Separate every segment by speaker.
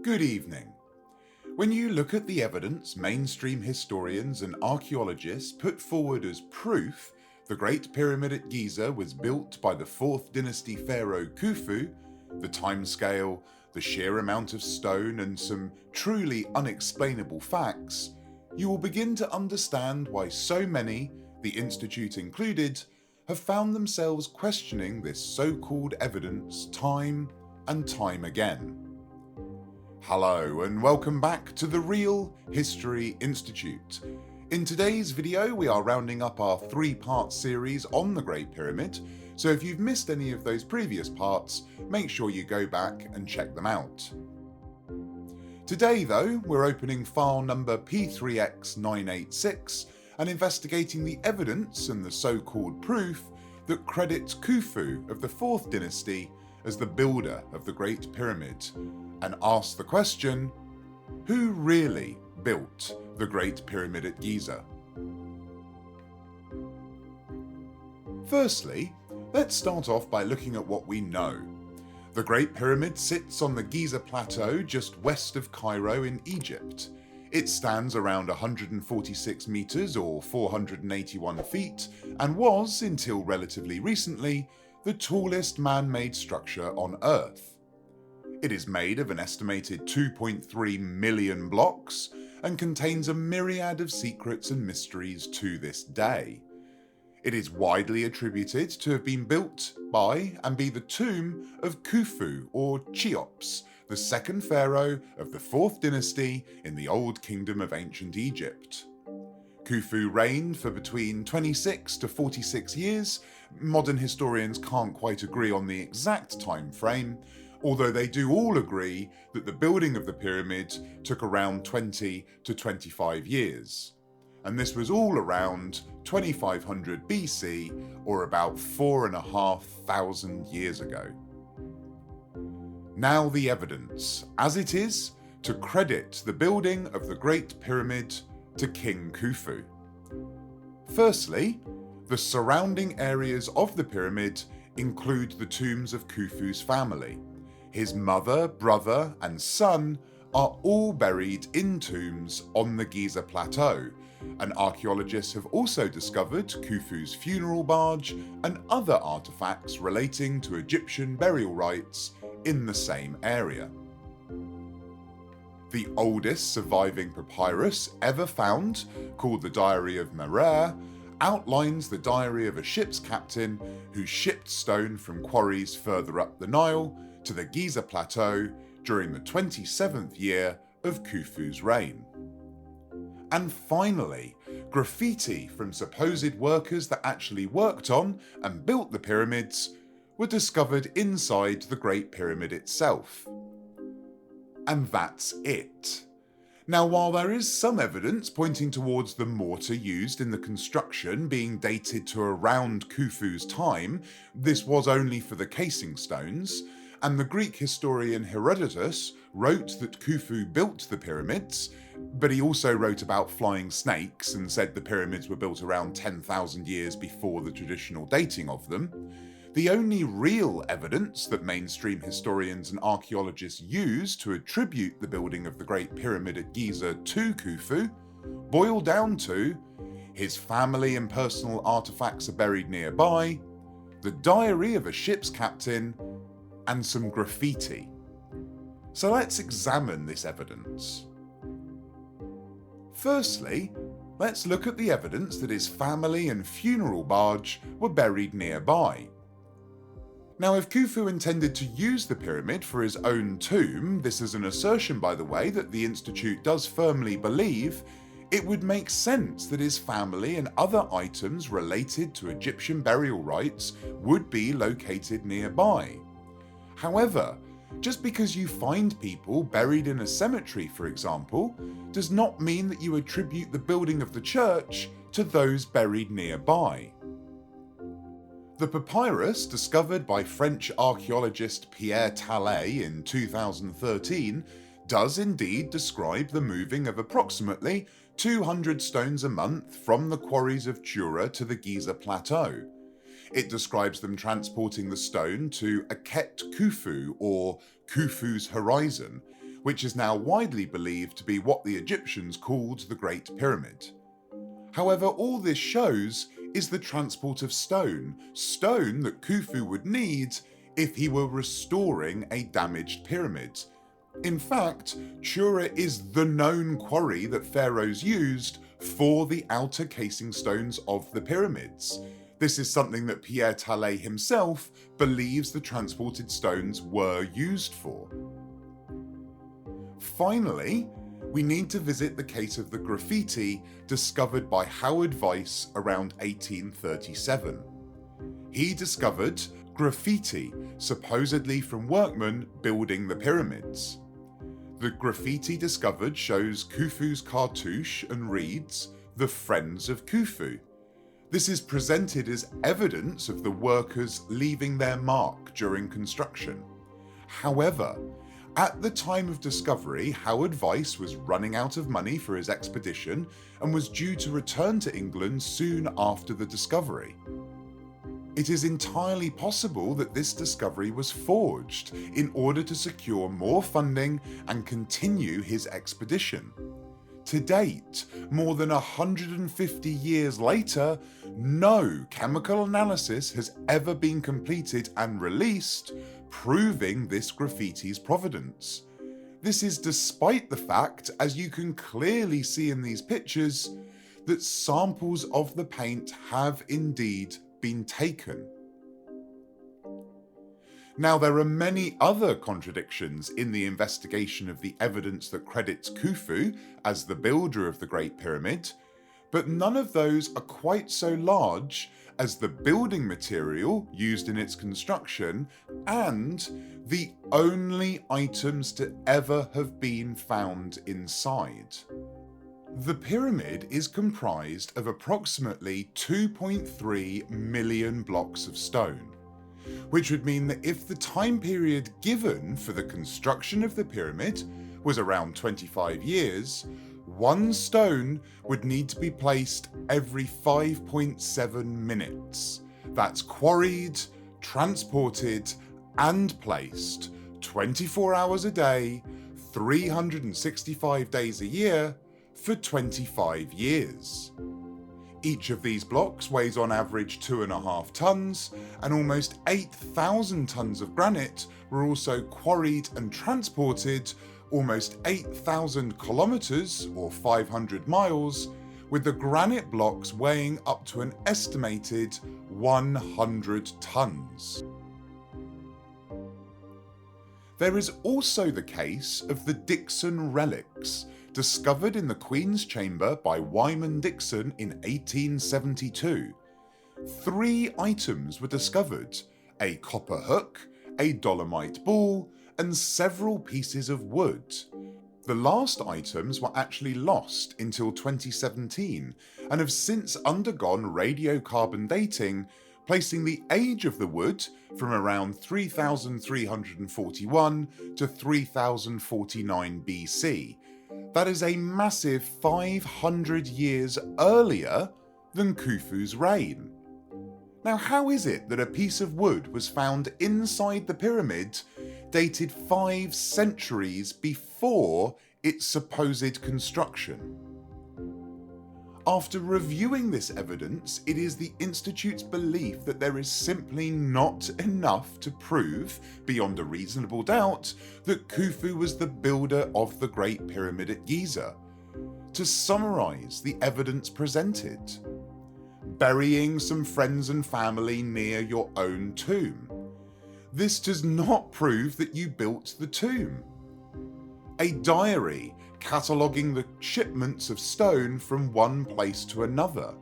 Speaker 1: Good evening. When you look at the evidence mainstream historians and archaeologists put forward as proof the Great Pyramid at Giza was built by the 4th Dynasty pharaoh Khufu, the timescale, the sheer amount of stone and some truly unexplainable facts, you will begin to understand why so many, the Institute included, have found themselves questioning this so-called evidence time and time again. Hello and welcome back to the Real History Institute. In today's video we are rounding up our 3-part series on the Great Pyramid, so if you've missed any of those previous parts, make sure you go back and check them out. Today though, we're opening file number P3X986 and investigating the evidence and the so-called proof that credits Khufu of the 4th Dynasty as the builder of the Great Pyramid, and ask the question, who really built the Great Pyramid at Giza? Firstly, let's start off by looking at what we know. The Great Pyramid sits on the Giza Plateau just west of Cairo in Egypt. It stands around 146 metres or 481 feet and was, until relatively recently, the tallest man-made structure on Earth. It is made of an estimated 2.3 million blocks and contains a myriad of secrets and mysteries to this day. It is widely attributed to have been built by and be the tomb of Khufu or Cheops, the second pharaoh of the 4th dynasty in the Old Kingdom of Ancient Egypt. Khufu reigned for between 26 to 46 years. Modern historians can't quite agree on the exact time frame, although they do all agree that the building of the pyramid took around 20 to 25 years. And this was all around 2500 BC, or about 4,500 years ago. Now the evidence, as it is, to credit the building of the Great Pyramid to King Khufu. Firstly, the surrounding areas of the pyramid include the tombs of Khufu's family. His mother, brother and son are all buried in tombs on the Giza Plateau, and archaeologists have also discovered Khufu's funeral barge and other artifacts relating to Egyptian burial rites in the same area. The oldest surviving papyrus ever found, called the Diary of Merer, outlines the diary of a ship's captain who shipped stone from quarries further up the Nile to the Giza Plateau during the 27th year of Khufu's reign. And finally, graffiti from supposed workers that actually worked on and built the pyramids were discovered inside the Great Pyramid itself. And that's it. Now, while there is some evidence pointing towards the mortar used in the construction being dated to around Khufu's time, this was only for the casing stones, and the Greek historian Herodotus wrote that Khufu built the pyramids, but he also wrote about flying snakes and said the pyramids were built around 10,000 years before the traditional dating of them. The only real evidence that mainstream historians and archaeologists use to attribute the building of the Great Pyramid at Giza to Khufu boil down to his family and personal artifacts are buried nearby, the diary of a ship's captain, and some graffiti. So let's examine this evidence. Firstly, let's look at the evidence that his family and funeral barge were buried nearby. Now, if Khufu intended to use the pyramid for his own tomb, this is an assertion by the way that the Institute does firmly believe, it would make sense that his family and other items related to Egyptian burial rites would be located nearby. However, just because you find people buried in a cemetery, for example, does not mean that you attribute the building of the church to those buried nearby. The papyrus discovered by French archaeologist Pierre Tallet in 2013 does indeed describe the moving of approximately 200 stones a month from the quarries of Jura to the Giza Plateau. It describes them transporting the stone to Akhet Khufu, or Khufu's horizon, which is now widely believed to be what the Egyptians called the Great Pyramid. However, all this shows is the transport of stone that Khufu would need if he were restoring a damaged pyramid. In fact, Chura is the known quarry that pharaohs used for the outer casing stones of the pyramids. This is something that Pierre Tallet himself believes the transported stones were used for. Finally, we need to visit the case of the graffiti discovered by Howard Vyse around 1837. He discovered graffiti, supposedly from workmen building the pyramids. The graffiti discovered shows Khufu's cartouche and reads, "The Friends of Khufu." This is presented as evidence of the workers leaving their mark during construction. However, at the time of discovery, Howard Vyse was running out of money for his expedition and was due to return to England soon after the discovery. It is entirely possible that this discovery was forged in order to secure more funding and continue his expedition. To date, more than 150 years later, no chemical analysis has ever been completed and released, proving this graffiti's provenance. This is despite the fact, as you can clearly see in these pictures, that samples of the paint have indeed been taken. Now, there are many other contradictions in the investigation of the evidence that credits Khufu as the builder of the Great Pyramid, but none of those are quite so large as the building material used in its construction and the only items to ever have been found inside. The pyramid is comprised of approximately 2.3 million blocks of stone, which would mean that if the time period given for the construction of the pyramid was around 25 years, one stone would need to be placed every 5.7 minutes. That's quarried, transported, and placed 24 hours a day, 365 days a year, for 25 years. Each of these blocks weighs on average 2.5 tons, and almost 8,000 tons of granite were also quarried and transported almost 8,000 kilometers or 500 miles, with the granite blocks weighing up to an estimated 100 tons. There is also the case of the Dixon Relics, discovered in the Queen's Chamber by Wyman Dixon in 1872. 3 items were discovered: a copper hook, a dolomite ball, and several pieces of wood. The last items were actually lost until 2017 and have since undergone radiocarbon dating, placing the age of the wood from around 3341 to 3049 BC. That is a massive 500 years earlier than Khufu's reign. Now, how is it that a piece of wood was found inside the pyramid dated 5 centuries before its supposed construction? After reviewing this evidence, it is the Institute's belief that there is simply not enough to prove, beyond a reasonable doubt, that Khufu was the builder of the Great Pyramid at Giza. To summarise the evidence presented: burying some friends and family near your own tomb. This does not prove that you built the tomb. A diary cataloguing the shipments of stone from one place to another.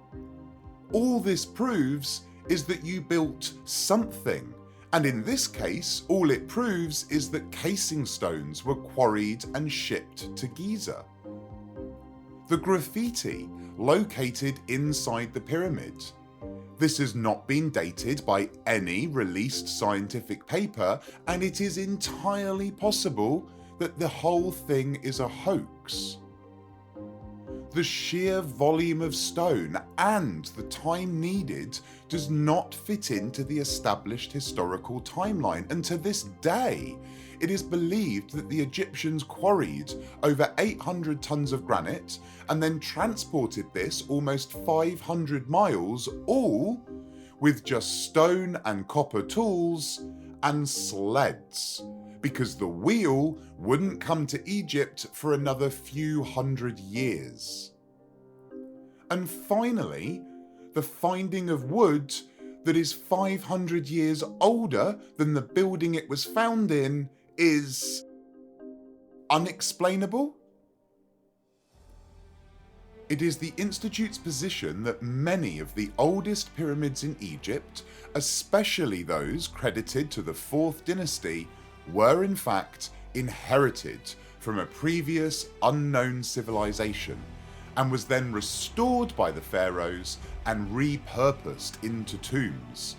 Speaker 1: All this proves is that you built something, and in this case, all it proves is that casing stones were quarried and shipped to Giza. The graffiti located inside the pyramid. This has not been dated by any released scientific paper, and it is entirely possible that the whole thing is a hoax. The sheer volume of stone and the time needed does not fit into the established historical timeline, and to this day, it is believed that the Egyptians quarried over 800 tons of granite and then transported this almost 500 miles, all with just stone and copper tools and sleds, because the wheel wouldn't come to Egypt for another few hundred years. And finally, the finding of wood that is 500 years older than the building it was found in is unexplainable. It is the Institute's position that many of the oldest pyramids in Egypt, especially those credited to the 4th Dynasty, were in fact inherited from a previous unknown civilization and was then restored by the pharaohs and repurposed into tombs.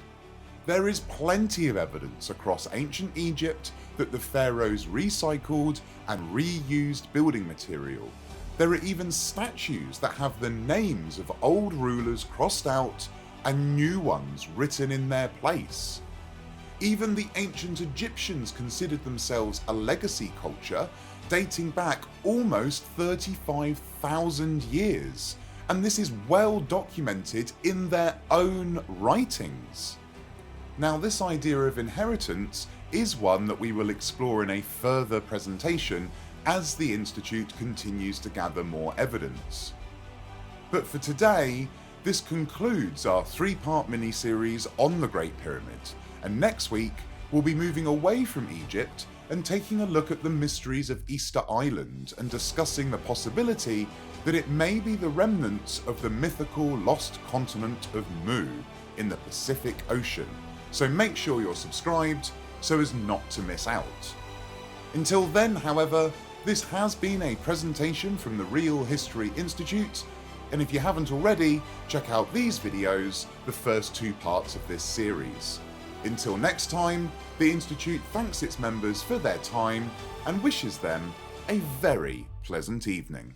Speaker 1: There is plenty of evidence across ancient Egypt that the pharaohs recycled and reused building material. There are even statues that have the names of old rulers crossed out and new ones written in their place. Even the ancient Egyptians considered themselves a legacy culture dating back almost 35,000 years, and this is well documented in their own writings. Now, this idea of inheritance is one that we will explore in a further presentation as the Institute continues to gather more evidence. But for today, this concludes our 3-part mini-series on the Great Pyramid, and next week we'll be moving away from Egypt and taking a look at the mysteries of Easter Island and discussing the possibility that it may be the remnants of the mythical lost continent of Mu in the Pacific Ocean, so make sure you're subscribed so as not to miss out. Until then, however, this has been a presentation from the Real History Institute, and if you haven't already, check out these videos, the first 2 parts of this series. Until next time, the Institute thanks its members for their time and wishes them a very pleasant evening.